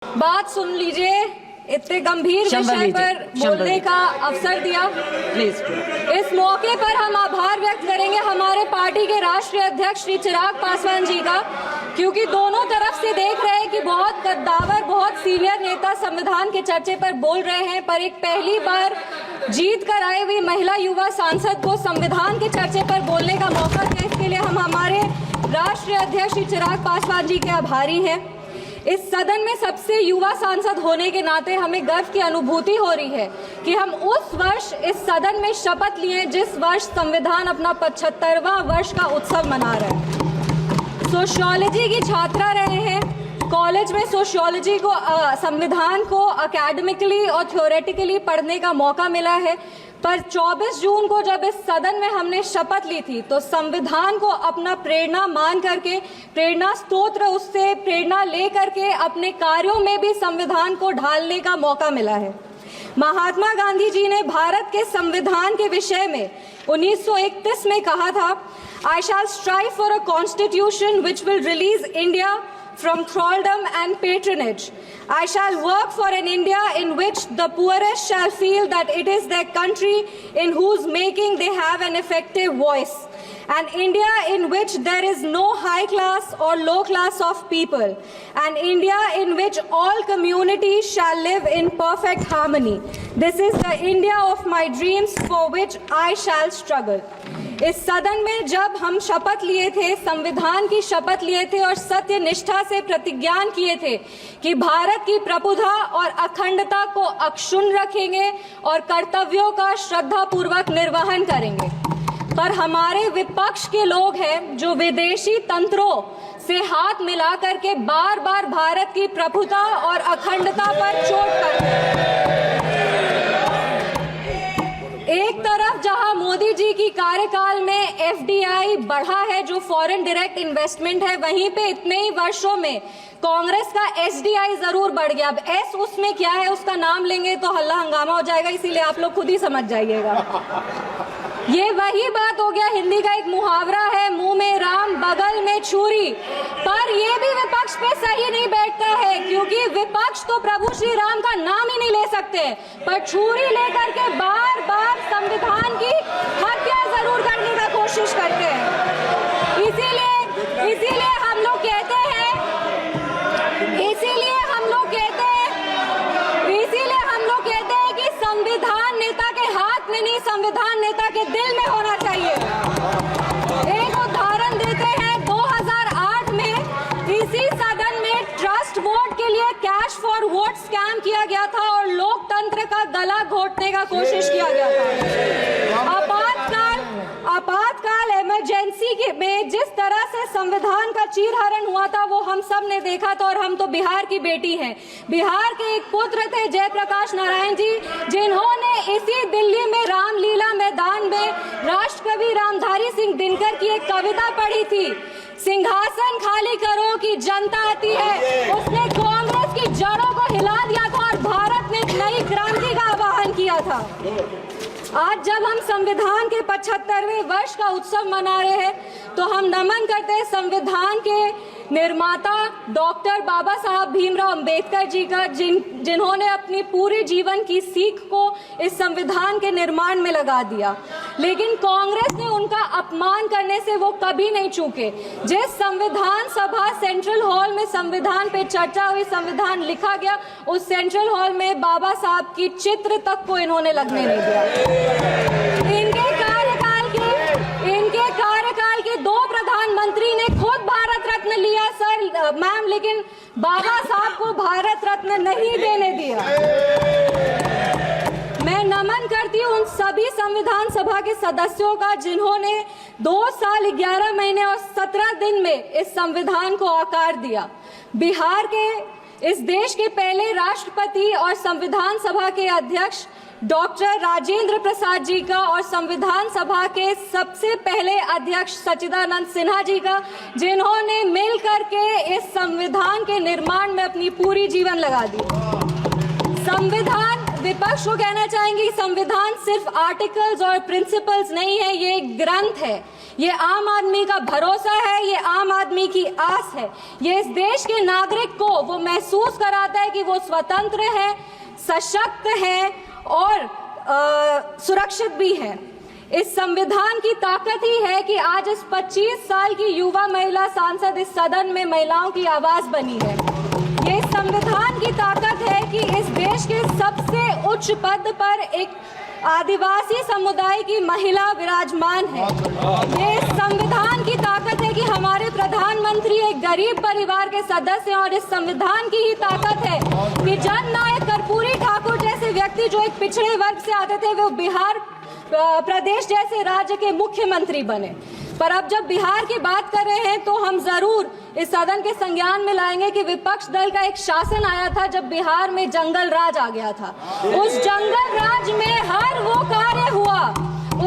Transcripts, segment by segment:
बात सुन लीजिए, इतने गंभीर विषय पर बोलने का अवसर दिया। प्लीज। इस मौके पर हम आभार व्यक्त करेंगे हमारे पार्टी के राष्ट्रीय अध्यक्ष श्री चिराग पासवान जी का, क्योंकि दोनों तरफ से देख रहे हैं कि बहुत कद्दावर, बहुत सीनियर नेता संविधान के चर्चे पर बोल रहे हैं, पर एक पहली बार जीत कर आई हुई महिला युवा सांसद को संविधान के चर्चे पर बोलने का मौका दिया। इसके लिए हम हमारे राष्ट्रीय अध्यक्ष श्री चिराग पासवान जी के आभारी हैं। इस सदन में सबसे युवा सांसद होने के नाते हमें गर्व की अनुभूति हो रही है कि हम उस वर्ष इस सदन में शपथ लिए जिस वर्ष संविधान अपना 75वां वर्ष का उत्सव मना रहे हैं। सोशियोलॉजी की छात्रा रहे हैं, कॉलेज में सोशियोलॉजी को संविधान को एकेडमिकली और थ्योरेटिकली पढ़ने का मौका मिला है, पर 24 जून को जब इस सदन में हमने शपथ ली थी तो संविधान को अपना प्रेरणा मान करके, प्रेरणा स्तोत्र उससे प्रेरणा ले करके अपने कार्यों में भी संविधान को ढालने का मौका मिला है। महात्मा गांधी जी ने भारत के संविधान के विषय में 1931 में कहा था, I shall strive for a constitution which will release India from thraldom and patronage. I shall work for an India in which the poorest shall feel that it is their country in whose making they have an effective voice. An India in which there is no high class or low class of people. An India in which all communities shall live in perfect harmony. This is the India of my dreams for which I shall struggle. इस सदन में जब हम शपथ लिए थे, संविधान की शपथ लिए थे और सत्य निष्ठा से प्रतिज्ञान किए थे कि भारत की प्रभुता और अखंडता को अक्षुण्ण रखेंगे और कर्तव्यों का श्रद्धा पूर्वक निर्वहन करेंगे, पर हमारे विपक्ष के लोग हैं जो विदेशी तंत्रों से हाथ मिला करके बार बार भारत की प्रभुता और अखंडता पर चोट करते हैं। एक तरफ जहां मोदी जी की कार्यकाल में एफडीआई बढ़ा है, जो फॉरेन डायरेक्ट इन्वेस्टमेंट है, वहीं पे इतने ही वर्षों में कांग्रेस का एसडीआई जरूर बढ़ गया। अब एस उसमें क्या है, उसका नाम लेंगे तो हल्ला हंगामा हो जाएगा, इसीलिए आप लोग खुद ही समझ जाइएगा। ये वही बात हो गया, हिंदी का एक मुहावरा है, मुंह में राम बगल में छुरी, पर ये भी विपक्ष पे सही नहीं बैठता है, क्योंकि विपक्ष तो प्रभु श्री राम का नाम ही नहीं ले सकते, पर छुरी लेकर के बार बार संविधान की हत्या जरूर करने का कोशिश करते हैं। इसीलिए हम लोग कहते हैं कि संविधान नेता के हाथ में नहीं, संविधान नेता के दिल में होना चाहिए। एक उदाहरण देते हैं, 2008 में इसी सदन में ट्रस्ट वोट के लिए कैश फॉर वोट स्कैम किया गया था और लोकतंत्र का गला घोटने का कोशिश किया गया था। आपातकाल इमरजेंसी में जिस तरह से संविधान का चीरहरण हुआ था वो हम सब ने देखा था, और हम तो बिहार की बेटी हैं। बिहार के एक पुत्र थे जयप्रकाश नारायण जी, जिन्होंने इसी दिल्ली में रामलीला मैदान में राष्ट्रकवि रामधारी सिंह दिनकर की एक कविता पढ़ी थी, सिंहासन खाली करो कि जनता आती है। उसने कांग्रेस की जड़ों को हिला दिया था और भारत में एक नई क्रांति का आह्वान किया था। आज जब हम संविधान के 75वें वर्ष का उत्सव मना रहे हैं तो हम नमन करते हैं संविधान के निर्माता डॉक्टर बाबा साहब भीमराव अंबेडकर जी का, जिन्होंने अपनी पूरे जीवन की सीख को इस संविधान के निर्माण में लगा दिया। लेकिन कांग्रेस ने उनका अपमान करने से वो कभी नहीं चूके। जिस संविधान सभा सेंट्रल हॉल में संविधान पे चर्चा हुई, संविधान लिखा गया, उस सेंट्रल हॉल में बाबा साहब की चित्र तक को इन्होंने लगने नहीं दिया। इनके कार्यकाल के 2 प्रधानमंत्री ने खुद भारत रत्न लिया सर मैम, लेकिन बाबा साहब को भारत रत्न नहीं देने दिया। मैं नमन करती हूँ उन सभी संविधान सभा के सदस्यों का जिन्होंने 2 साल 11 महीने और 17 दिन में इस संविधान को आकार दिया। बिहार के, इस देश के पहले राष्ट्रपति और संविधान सभा के अध्यक्ष डॉक्टर राजेंद्र प्रसाद जी का और संविधान सभा के सबसे पहले अध्यक्ष सच्चिदानंद सिन्हा जी का, जिन्होंने मिल करके इस संविधान के निर्माण में अपनी पूरी जीवन लगा दी। संविधान विपक्ष को कहना चाहेंगे कि संविधान सिर्फ आर्टिकल्स और प्रिंसिपल्स नहीं है, ये एक ग्रंथ है, ये आम आदमी का भरोसा है, ये आम आदमी की आस है। ये इस देश के नागरिक को वो महसूस कराता है कि वो स्वतंत्र है, सशक्त है और सुरक्षित भी है। इस संविधान की ताकत ही है कि आज इस 25 साल की युवा महिला सांसद इस सदन में महिलाओं की आवाज बनी है। ये संविधान की ताकत है कि इस देश के सबसे उच्च पद पर एक आदिवासी समुदाय की महिला विराजमान है। ये संविधान की ताकत है कि हमारे प्रधानमंत्री एक गरीब परिवार के सदस्य हैं और इस संविधान की ही ताकत है कि जननायक कर्पूरी ठाकुर जैसे व्यक्ति जो एक पिछड़े वर्ग से आते थे वो बिहार प्रदेश जैसे राज्य के मुख्यमंत्री बने। पर अब जब बिहार की बात कर रहे हैं तो हम जरूर इस सदन के संज्ञान में लाएंगे कि विपक्ष दल का एक शासन आया था जब बिहार में जंगल राज आ गया था। उस जंगल राज में हर वो कार्य हुआ,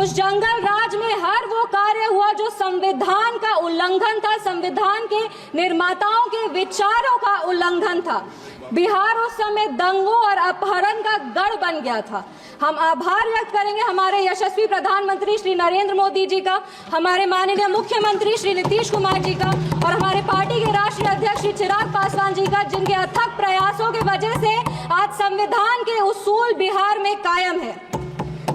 उस जंगल राज में हर वो कार्य हुआ जो संविधान का उल्लंघन था, संविधान के निर्माताओं के विचारों का उल्लंघन था। बिहार उस समय दंगों और अपहरण का गढ़ बन गया था। हम आभार व्यक्त करेंगे हमारे यशस्वी प्रधानमंत्री श्री नरेंद्र मोदी जी का, हमारे माननीय मुख्यमंत्री श्री नीतीश कुमार जी का और हमारे पार्टी के राष्ट्रीय अध्यक्ष श्री चिराग पासवान जी का, जिनके अथक प्रयासों की वजह से आज संविधान के उसूल बिहार में कायम है।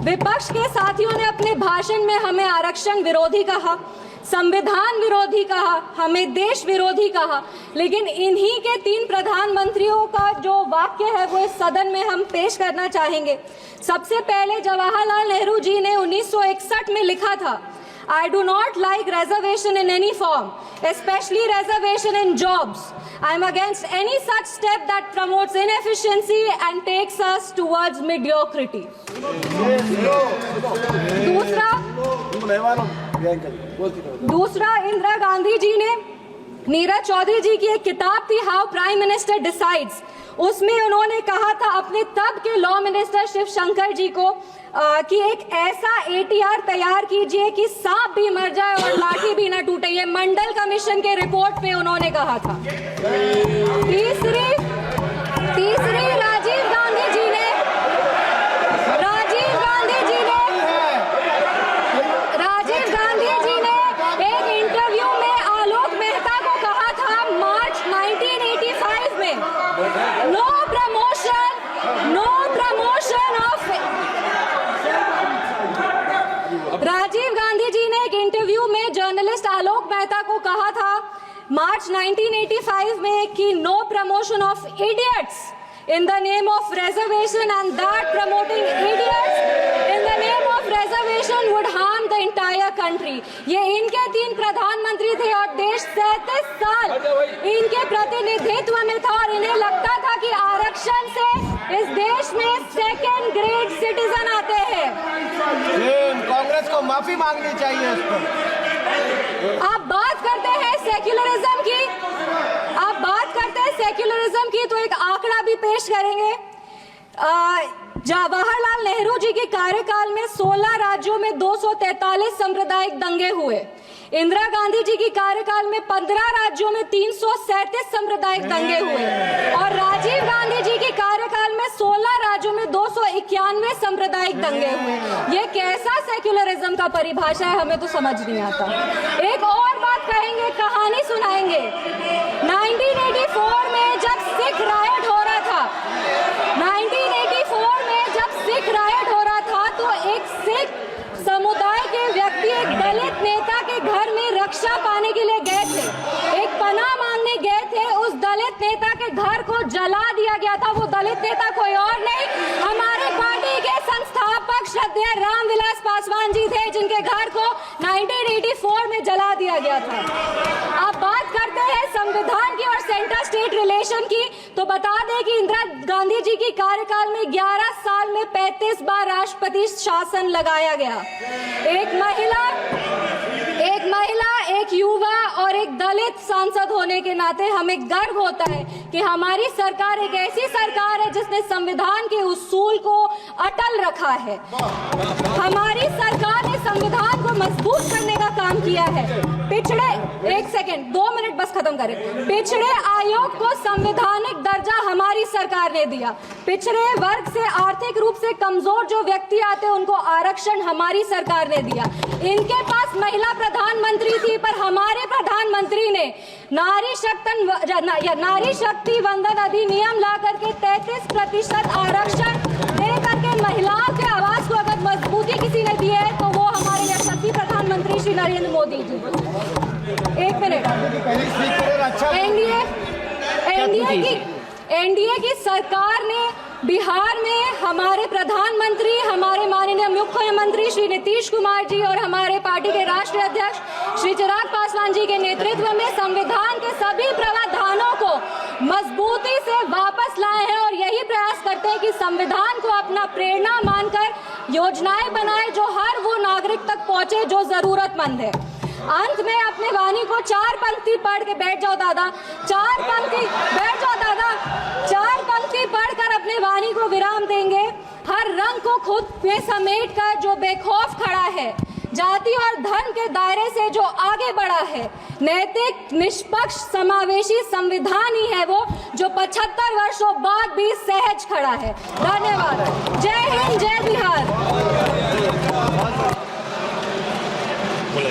विपक्ष के साथियों ने अपने भाषण में हमें आरक्षण विरोधी कहा, संविधान विरोधी कहा, हमें देश विरोधी कहा, लेकिन इन्हीं के 3 प्रधानमंत्रियों का जो वाक्य है वो इस सदन में हम पेश करना चाहेंगे। सबसे पहले जवाहरलाल नेहरू जी ने 1961 में लिखा था, I do not like reservation in any form, especially reservation in jobs. I am against any such step that promotes inefficiency and takes us towards mediocrity. दूसरा इंदिरा गांधी जी ने, नीरज चौधरी जी की एक किताब थी हाउ प्राइम मिनिस्टर डिसाइड्स, उसमें उन्होंने कहा था अपने तब के लॉ मिनिस्टर शिव शंकर जी को कि एक ऐसा ATR तैयार कीजिए कि सांप भी मर जाए और लाठी भी न टूटे। ये मंडल कमीशन के रिपोर्ट पे उन्होंने कहा था। तीसरी राजीव गांधी जी ने एक इंटरव्यू में आलोक मेहता को कहा था मार्च 1985 में, no promotion of. Rajiv Gandhi ji ने एक इंटरव्यू में जर्नलिस्ट आलोक मेहता को कहा था मार्च 1985 में कि no promotion of idiots in the name of reservation, and that promoting idiots in the name of reservation would harm the entire country. ये इनके 3 प्रधानमंत्री थे और देश 37 साल इनके प्रतिनिधित्व में था और इन्हें लगता था कि आरक्षण से इस देश में सेकेंड ग्रेड सिटीजन आते हैं। कांग्रेस को माफी मांगनी चाहिए इस पर। आप बात करते हैं सेक्युलरिज्म की, की तो एक आंकड़ा भी पेश करेंगे। जवाहरलाल नेहरू जी के कार्यकाल में 16 राज्यों में 243 सांप्रदायिक दंगे हुए। इंदिरा गांधी जी की कार्यकाल में 15 राज्यों में 337 सांप्रदायिक दंगे हुए और राजीव गांधी जी के कार्यकाल में 16 राज्यों में 291 सांप्रदायिक दंगे हुए। ये कैसा सेक्युलरिज्म का परिभाषा है, हमें तो समझ नहीं आता। एक और बात कहेंगे, कहानी सुनाएंगे। 1984 में जब सिख रायट हो रहा था, 1984 में जब सिख रायट हो रहा था तो एक सिख समुदाय के व्यक्ति एक दलित नेता के घर में रक्षा पाने के लिए गए थे, एक पनाह मांगने गए थे। उस दलित नेता के घर को जला दिया गया था। वो दलित नेता कोई और नहीं, हमारे पार्टी के संस्थापक श्रद्धेय रामविलास पासवान जी थे, जिनके घर को 1984 में जला दिया गया था। आप बात करते हैं संविधान की और सेंटर स्टेट रिलेशन की, तो बता दें कि इंदिरा गांधी जी की कार्यकाल में 11 साल में 35 बार राष्ट्रपति शासन लगाया गया। एक महिला, एक युवा और एक दलित सांसद होने के नाते हमें गर्व होता है कि हमारी सरकार एक ऐसी सरकार है जिसने संविधान के उसूल को अटल रखा है। हमारी सरकार ने संविधान को मजबूत करने का काम किया है। एक सेकेंड 2 मिनट बस खत्म करें। पिछड़े आयोग को संवैधानिक दर्जा हमारी सरकार ने दिया। पिछड़े वर्ग से आर्थिक रूप से कमजोर जो व्यक्ति आते हैं उनको आरक्षण हमारी सरकार ने दिया। इनके पास महिला प्रधानमंत्री थी, पर हमारे प्रधानमंत्री ने नारी शक्ति वंदन अधिनियम ला करके 33% आरक्षण दे करके महिलाओं के आवाज को अगर मजबूती किसी ने दी है तो वो हमारे यशस्वी प्रधानमंत्री श्री नरेंद्र मोदी जी। 1 मिनट। एनडीए की सरकार ने बिहार में हमारे प्रधानमंत्री, हमारे माननीय मुख्यमंत्री श्री नीतीश कुमार जी और हमारे पार्टी के राष्ट्रीय अध्यक्ष श्री चिराग पासवान जी के नेतृत्व में संविधान के सभी प्रावधानों को मजबूती से वापस लाए हैं और यही प्रयास करते हैं कि संविधान को अपना प्रेरणा मानकर योजनाएं बनाए जो हर वो नागरिक तक पहुंचे जो जरूरतमंद है। अंत में अपने वाणी को 4 पंक्ति पढ़ के बैठ जाओ दादा, 4 पंक्ति बैठ जाओ दादा, 4 पंक्ति पढ़कर अपने वाणी को विराम देंगे। हर रंग को खुद में समेट कर जो बेखौफ खड़ा है, जाति और धर्म के दायरे से जो आगे बढ़ा है, नैतिक निष्पक्ष समावेशी संविधान ही है वो जो 75 वर्षों बाद भी सहज खड़ा है। धन्यवाद। जय हिंद, जय